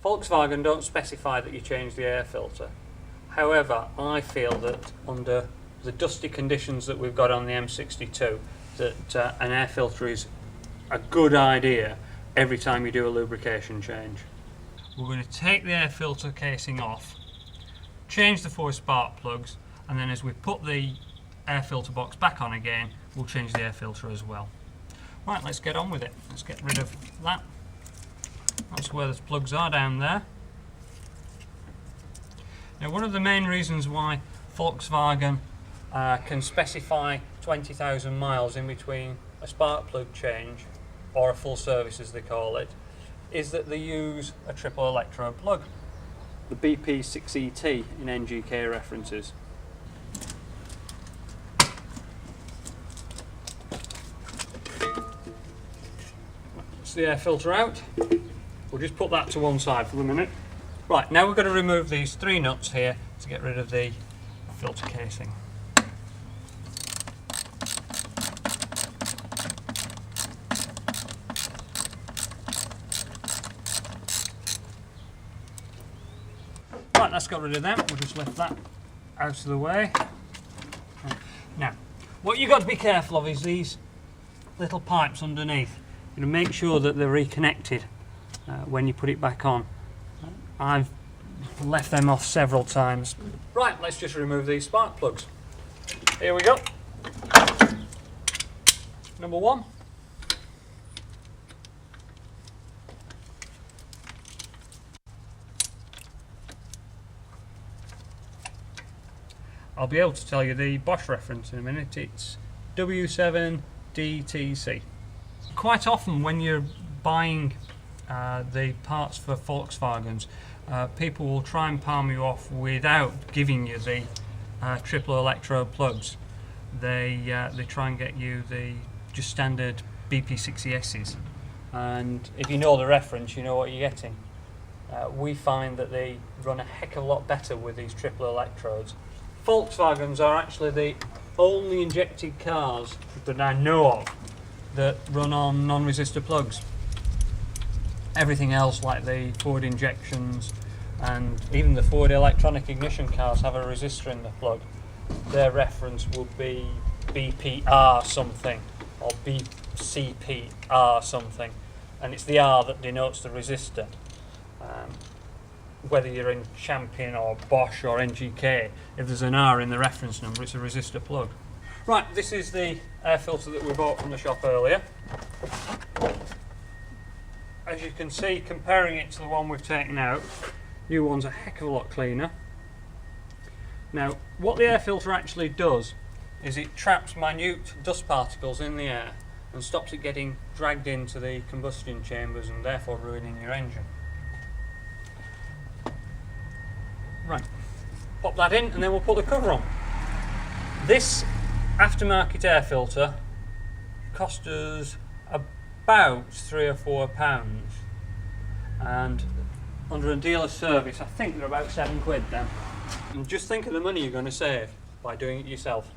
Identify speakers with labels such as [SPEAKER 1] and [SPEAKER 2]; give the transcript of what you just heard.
[SPEAKER 1] Volkswagen don't specify that you change the air filter. However, I feel that under the dusty conditions that we've got on the M62, that an air filter is a good idea every time you do a lubrication change. We're going to take the air filter casing off, change the 4 spark plugs, and then as we put the air filter box back on again, we'll change the air filter as well. Right, let's get on with it. Let's get rid of that. That's where the plugs are, down there. Now, one of the main reasons why Volkswagen can specify 20,000 miles in between a spark plug change, or a full service as they call it, is that they use a triple electrode plug, the BP6ET in NGK references. That's the air filter out. We'll just put that to one side for the minute. Right, now we're going to remove these 3 nuts here to get rid of the filter casing. Right, that's got rid of them. We'll just lift that out of the way. Now, what you've got to be careful of is these little pipes underneath. You know, make sure that they're reconnected when you put it back on. I've left them off several times. Right, let's just remove these spark plugs. Here we go. Number 1. I'll be able to tell you the Bosch reference in a minute. It's W7DTC. Quite often when you're buying the parts for Volkswagens, people will try and palm you off without giving you the triple electrode plugs. They try and get you the just standard BP60Ss, and if you know the reference, you know what you're getting. We find that they run a heck of a lot better with these triple electrodes. Volkswagens are actually the only injected cars that I know of that run on non-resistor plugs. Everything else, like the Ford injections and even the Ford electronic ignition cars, have a resistor in the plug. Their reference would be BPR something or BCPR something, and it's the R that denotes the resistor. Whether you're in Champion or Bosch or NGK, if there's an R in the reference number, it's a resistor plug. Right, this is the air filter that we bought from the shop earlier. As you can see, comparing it to the one we've taken out, new one's a heck of a lot cleaner. Now, what the air filter actually does is it traps minute dust particles in the air and stops it getting dragged into the combustion chambers and therefore ruining your engine. Right, pop that in and then we'll put the cover on. This aftermarket air filter cost us about £3 or £4, and under a dealer service I think they're about £7 then. And just think of the money you're going to save by doing it yourself.